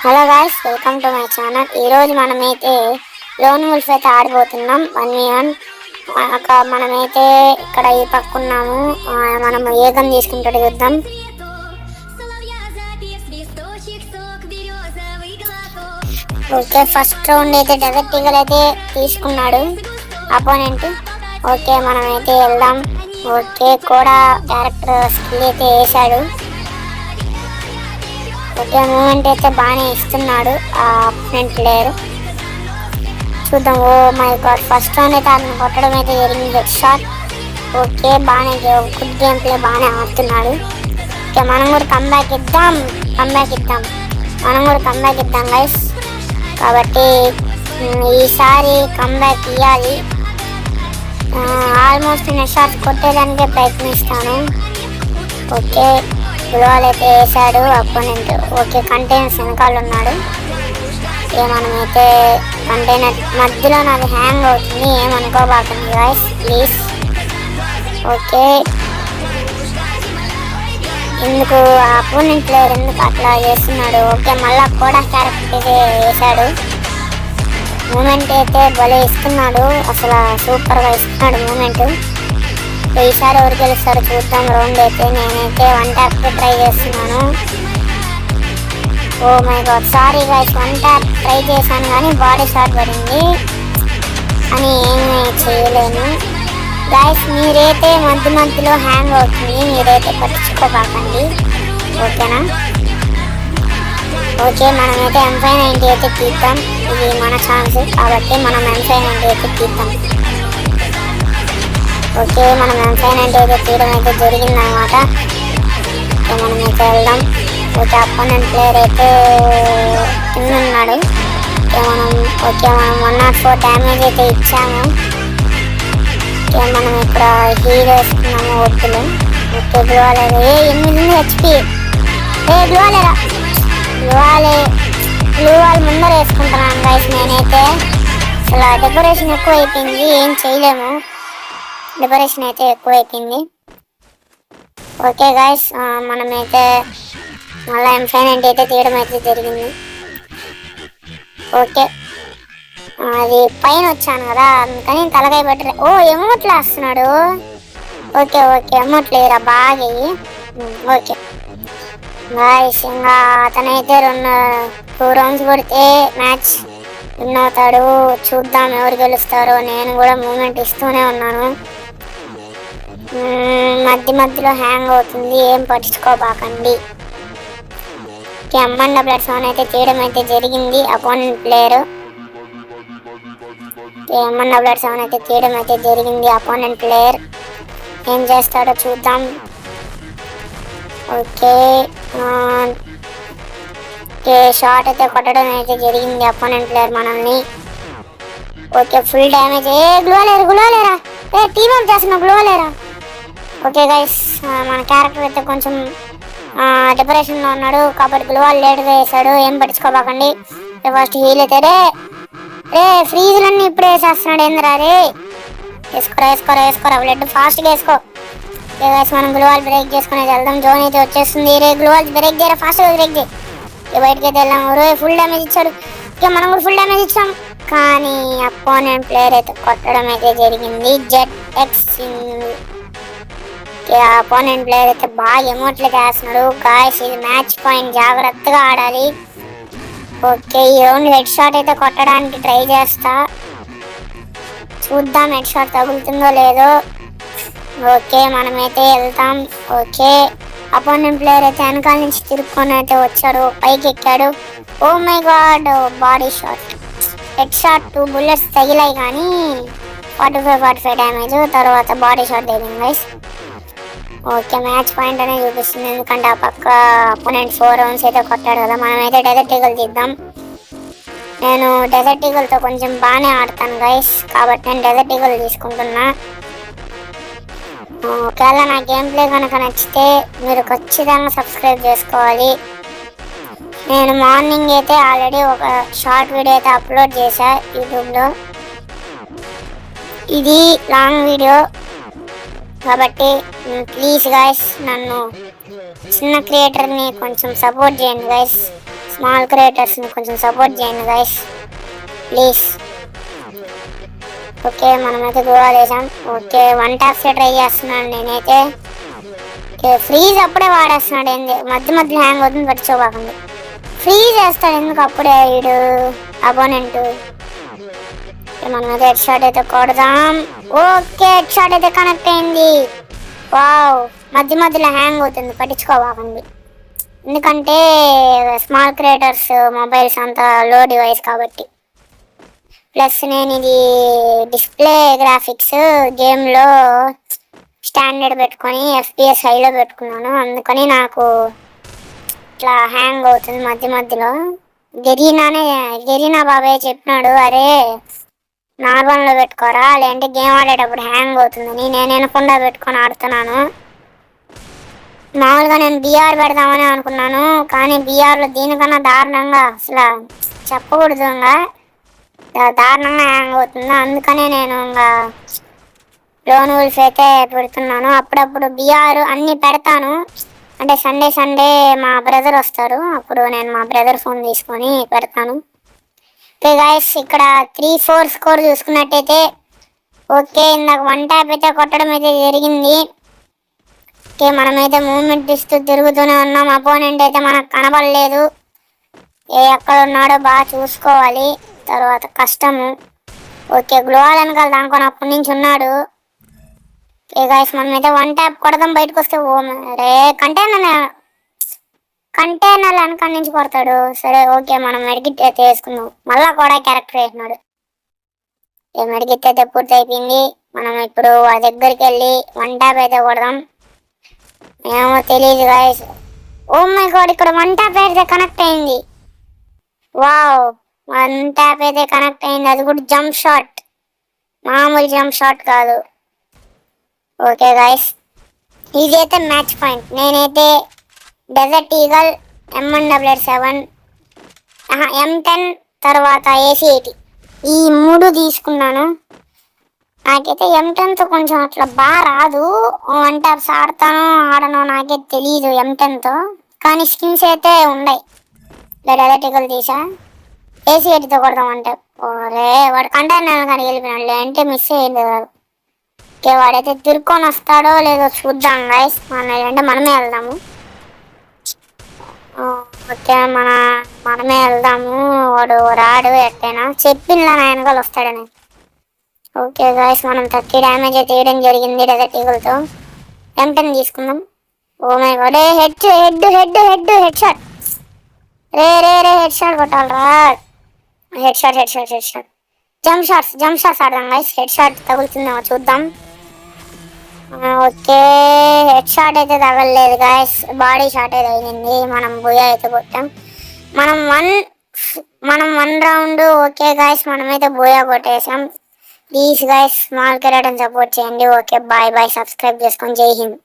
Hello guys, welcome to my channel. ఈరోజు మనమైతే loan wolf అయితే ఆడిపోతున్నాం 1v1. మనమైతే ఇక్కడ ఈ పక్కున్నాము. మనం ఏ గన్ తీసుకుంటాడు చూద్దాం. ఓకే, ఫస్ట్ రౌండ్ అయితే డెజర్ట్ ఈగల్ అయితే తీసుకున్నాడు అపోనెంట్. ఓకే, మనమైతే వెళ్దాం. ఓకే, కూడా క్యారెక్టర్ స్కిల్ అయితే వేసాడు. ఓకే, మూమెంట్ అయితే బాగానే ఇస్తున్నాడు ఆ అపోనెంట్ ప్లేయర్. చూద్దాం. Oh my god, first round అయితే అతను కొట్టడం అయితే జరిగింది, హెడ్ షాట్. ఓకే, బాగానే గుడ్ గేమ్ ప్లే బాగానే ఆడుతున్నాడు. ఓకే, మనం కూడా కంబ్యాక్ ఇద్దాం గైస్. కాబట్టి ఈసారి కంబ్యాక్ ఇవ్వాలి. ఆల్మోస్ట్ నేను షాట్ కొట్టేదానికే ప్రయత్నిస్తాను. ఓకే, గ్లోవాల్ అయితే వేసాడు అపోనెంట్. ఓకే, కంటైనర్స్ వెనకాల ఉన్నాడు. మనమైతే కంటైనర్ మధ్యలో నాకు హ్యాంగ్ అవుతుంది, ఏమనుకోబాకండి గాయ్స్ ప్లీజ్. ఓకే, ఎందుకు ఆ అపోనెంట్ ప్లేయర్ ఎందుకు అట్లా చేస్తున్నాడు? ఓకే, మళ్ళా కూడా క్యారెక్టర్ అయితే వేసాడు. మూమెంట్ అయితే భలే ఇస్తున్నాడు, అసలు సూపర్గా ఇస్తున్నాడు మూమెంట్. ఈసారి ఎవరు గెలుస్తారో చూద్దాం. రౌండ్ అయితే నేనైతే 1 ట్యాప్ ట్రై చేస్తున్నాను. Oh my god, sorry guys, 1 tap try చేశాను కానీ బాడీ షాట్ పడింది అని ఏమీ చేయలేను గైస్. మీరైతే మధ్యలో హ్యాంగ్ అవుతుంది, మీరైతే పట్టించుకోకండి, ఓకేనా? ఓకే, మనమైతే M590 అయితే తీద్దాం. ఇది మన ఛాన్స్ కాబట్టి మనం M590 అయితే తీద్దాం. ఓకే, మనం M590 అయితే తీయడం అయితే జరిగిందనమాట. ఓకే, మనమైతే వెళ్దాం. ఓకే, అపోనెంట్ ప్లేయర్ అయితే కింద ఉన్నాడు. మనం 104 డ్యామేజ్ అయితే ఇచ్చాము. ఓకే, మనం ఇక్కడ హీల్ వేసుకున్నాము ఒత్తులు. Okay, గ్లోవాలేరా 8 HP. గ్లోవాల్ ముందర వేసుకుంటున్నాను గైస్ నేనైతే. అసలు డెకరేషన్ ఎక్కువ అయిపోయింది, ఏం చేయలేము, డెకరేషన్ అయితే ఎక్కువైపోయింది. ఓకే గైస్, మనమైతే మళ్ళీ M590 అయితే తీయడం అయితే జరిగింది. ఓకే, అది పైన వచ్చాను కదా అందుకని తలకాయ పట్టి. ఓ ఎమోట్లు వేస్తున్నాడు. ఓకే, ఎమోట్లు వేయరా బాగా. ఓకే గాయ్స్, ఇంకా అతనైతే 2 రౌండ్స్ కొడితే మ్యాచ్ విన్ అవుతాడు. చూద్దాం ఎవరు గెలుస్తారో. నేను కూడా మూమెంట్ ఇస్తూనే ఉన్నాను, మధ్యలో హ్యాంగ్ అవుతుంది, ఏం పట్టించుకోబాకండి. M177 అయితే తీయడం అయితే జరిగింది అపోనెంట్ ప్లేయర్. M177 అయితే తీయడం అయితే జరిగింది అపోనెంట్ ప్లేయర్. ఏం చేస్తాడో చూద్దాం. ఓకే, షాట్ అయితే కొట్టడం అయితే జరిగింది అపోనెంట్ ప్లేయర్ మనల్ని. Okay, full damage. గ్లోవాలేరా టీమ్ అప్ చేస్తున్నా, గ్లోవాలేరా. ఓకే గైస్, మన క్యారెక్టర్ అయితే కొంచెం డిప్రెషన్లో ఉన్నాడు కాబట్టి గ్లోవాల్ లేట్గా వేసాడు, ఏం పట్టించుకోబాకండి. ఫస్ట్ హీల్ అయితే రే ఫ్రీజులన్నీ ఇప్పుడే వేసేస్తున్నాడు, ఏందిరా రే. వేసుకోరా బ్లడ్ ఫాస్ట్గా వేసుకో. ఓకే గైస్, మనం గ్లోవాల్ బ్రేక్ చేసుకునేది వెళ్దాం. జోన్ అయితే వచ్చేస్తుంది. రే గ్లోవాల్ బ్రేక్ చేయరా, ఫాస్ట్గా బ్రేక్ చేయి. బయటకి అయితే వెళ్ళాము. రే ఫుల్ డ్యామేజ్ ఇచ్చాడు. ఓకే, మనం కూడా ఫుల్ డ్యామేజ్ ఇచ్చాం కానీ అపోనెంట్ ప్లేయర్ అయితే కొట్టడం అయితే జరిగింది. ZX అపోనెంట్ ప్లేయర్ అయితే బాగా ఎమోట్లు వేస్తున్నాడు గాయ్స్. ఇది మ్యాచ్ పాయింట్, జాగ్రత్తగా ఆడాలి. ఓకే, ఈ రౌండ్ హెడ్ షాట్ అయితే కొట్టడానికి ట్రై చేస్తా, చూద్దాం హెడ్ షాట్ తగులుతుందో లేదో. ఓకే, మనమైతే వెళ్తాం. ఓకే, అపోనెంట్ ప్లేయర్ అయితే వెనకాల నుంచి తిరుక్కొని అయితే వచ్చాడు, పైకి ఎక్కాడు. Oh my god, body shot, head shot 2 bullets తగిలాయి కానీ 45 డ్యామేజ్, తర్వాత బాడీ షాట్ తగిలింది గైస్. ఓకే, మ్యాచ్ పాయింట్ అనేది చూపిస్తుంది, ఎందుకంటే ఆ పక్క అపోనెంట్ 4 రౌండ్స్ అయితే కొట్టాడు కదా. మనమైతే డెజర్ట్ ఈగల్ తీద్దాం. నేను డెజర్ట్ ఈగల్తో కొంచెం బాగానే ఆడతాను గైస్ కాబట్టి నేను డెజర్ట్ ఈగల్ తీసుకుంటున్నా. ఒకవేళ నా గేమ్ ప్లే కనుక నచ్చితే మీరు ఖచ్చితంగా సబ్స్క్రైబ్ చేసుకోవాలి. నేను మార్నింగ్ అయితే ఆల్రెడీ ఒక షార్ట్ వీడియో అయితే అప్లోడ్ చేశా యూట్యూబ్లో. ఇది లాంగ్ వీడియో కాబట్టి ప్లీజ్ గాయస్ నన్ను చిన్న క్రియేటర్ని కొంచెం సపోర్ట్ చేయండి గాయస్. స్మాల్ క్రియేటర్స్ని కొంచెం సపోర్ట్ చేయండి గైస్ ప్లీజ్. ఓకే మనమైతే దూరాలు వేసాం. ఓకే 1 ట్యాప్స్ ట్రై చేస్తున్నాను నేనైతే. ఫ్రీజ్ అప్పుడే వాడేస్తున్నాడు, ఏంది మధ్య మధ్యలో హ్యాంగ్ అవుతుంది, పట్టించుకోకండి. ఫ్రీజ్ వేస్తాడు ఎందుకు అప్పుడే వీడు అపోనెంట్. మనమైతే హెడ్ షాట్ అయితే కొడదాం. ఓకే హెడ్ షాట్ అయితే కనెక్ట్ అయింది. వావ్, మధ్య మధ్యలో హ్యాంగ్ అవుతుంది, పట్టించుకోకండి. ఎందుకంటే స్మాల్ క్రియేటర్స్ మొబైల్స్ అంతా లో డివైస్ కాబట్టి. ప్లస్ నేను ఇది డిస్ప్లే గ్రాఫిక్స్ గేమ్లో స్టాండర్డ్ పెట్టుకొని FPS హైలో పెట్టుకున్నాను, అందుకని నాకు ఇట్లా హ్యాంగ్ అవుతుంది మధ్య మధ్యలో. గెరీనా బాబాయ్ చెప్పినాడు, అరే నార్మల్లో పెట్టుకోరా లేదంటే గేమ్ ఆడేటప్పుడు హ్యాంగ్ అవుతుందని. నేను వినకుండా పెట్టుకొని ఆడుతున్నాను. మామూలుగా నేను బిఆర్ పెడదామని అనుకున్నాను, కానీ బిఆర్లో దీనికన్నా దారుణంగా, అసలు చెప్పకూడదు, ఇంకా దారుణంగా హ్యాంగ్ అవుతుంది. అందుకనే నేను ఇంకా లోన్ వూల్ఫ్ అయితే పెడుతున్నాను. అప్పుడప్పుడు బిఆర్ అన్నీ పెడతాను, అంటే సండే మా బ్రదర్ వస్తారు, అప్పుడు నేను మా బ్రదర్ ఫోన్ తీసుకొని పెడతాను. ఓకే గైస్, ఇక్కడ 3-4 స్కోర్ చూసుకున్నట్టయితే ఓకే ఇందాక 1 ట్యాప్ అయితే కొట్టడం అయితే జరిగింది. ఓకే మనమైతే మూవ్మెంట్ ఇస్తూ తిరుగుతూనే ఉన్నాం. అపోనెంట్ అయితే మనకు కనబడలేదు, ఎక్కడ ఉన్నాడో బాగా చూసుకోవాలి, తర్వాత కష్టము. ఓకే గ్లోవాల్ వెనకాల దానుకొని అప్పటి నుంచి ఉన్నాడు. ఓకే గైస్ మనమైతే 1 ట్యాప్ కొడదాం, బయటకు వస్తే ఓ రే కంటైనర్ వెనకాల నుంచి కొడతాడు. సరే ఓకే మనం మెడికిట్ అయితే వేసుకుందాం. మళ్ళా కూడా క్యారెక్టర్ వేసినాడు. మెడికిట్ అయితే పూర్తి అయిపోయింది. మనం ఇప్పుడు ఆ దగ్గరికి వెళ్ళి 1 ట్యాప్ అయితే కొడదాం. ఏమో తెలియదు గాయస్. ఓ మై గాడ్, ఇక్కడ 1 ట్యాప్ అయితే కనెక్ట్ అయింది. వావ్ 1 ట్యాప్ అయితే కనెక్ట్ అయింది, అది కూడా జంప్ షాట్, మామూలు జంప్ షాట్ కాదు. ఓకే గాయస్, ఇదైతే మ్యాచ్ పాయింట్. నేనైతే డెజర్ట్ ఈగల్ M177 M10 తర్వాత AC80 ఈ 3 తీసుకున్నాను. నాకైతే M10తో కొంచెం అట్లా బాగా రాదు, 1 ట్యాప్స్ ఆడతానో ఆడనో నాకే తెలియదు M10తో, కానీ స్కిన్స్ అయితే ఉన్నాయి. డెజర్ట్ ఈగల్ తీసా, AC80తో కొడదామంటే ఓరే వాడు కంటైనర్ కానీ వెళ్ళిపోయినాడు, అంటే మిస్ అయ్యింది కాదు. ఓకే వాడైతే తిరుక్కొని వస్తాడో లేదో చూద్దాం గైస్, అంటే మనమే వెళ్దాము. ఓకే మనమే వెళ్దాము, వాడు రాడు ఎట్టైనా, చెప్పిందా నా వెనకాల వస్తాడని. ఓకే గైస్ మనం 30 డ్యామేజ్ అయితే వేయడం జరిగింది డెజర్ట్ ఈగల్తో. M10 తీసుకుందాం. Oh my god, head shot, రే హెడ్ షాట్ కొట్టాలరా, హెడ్ షాట్. జంప్ షాట్స్ ఆడదాం గైస్, హెడ్ షాట్ తగులుతుందేమో చూద్దాం. ఓకే హెడ్ షాట్ అయితే తగలలేదు గాయస్, బాడీ షాట్ అయితే అయింది. మనం బుయా అయితే కొట్టాం. మనం వన్ రౌండ్ ఓకే గాయస్ మనమైతే బోయా కొట్టేసాం. ప్లీజ్ గాయస్ స్మాల్ కెరటన్ సపోర్ట్ చేయండి. ఓకే బాయ్ సబ్స్క్రైబ్ చేసుకొని జై హింద్.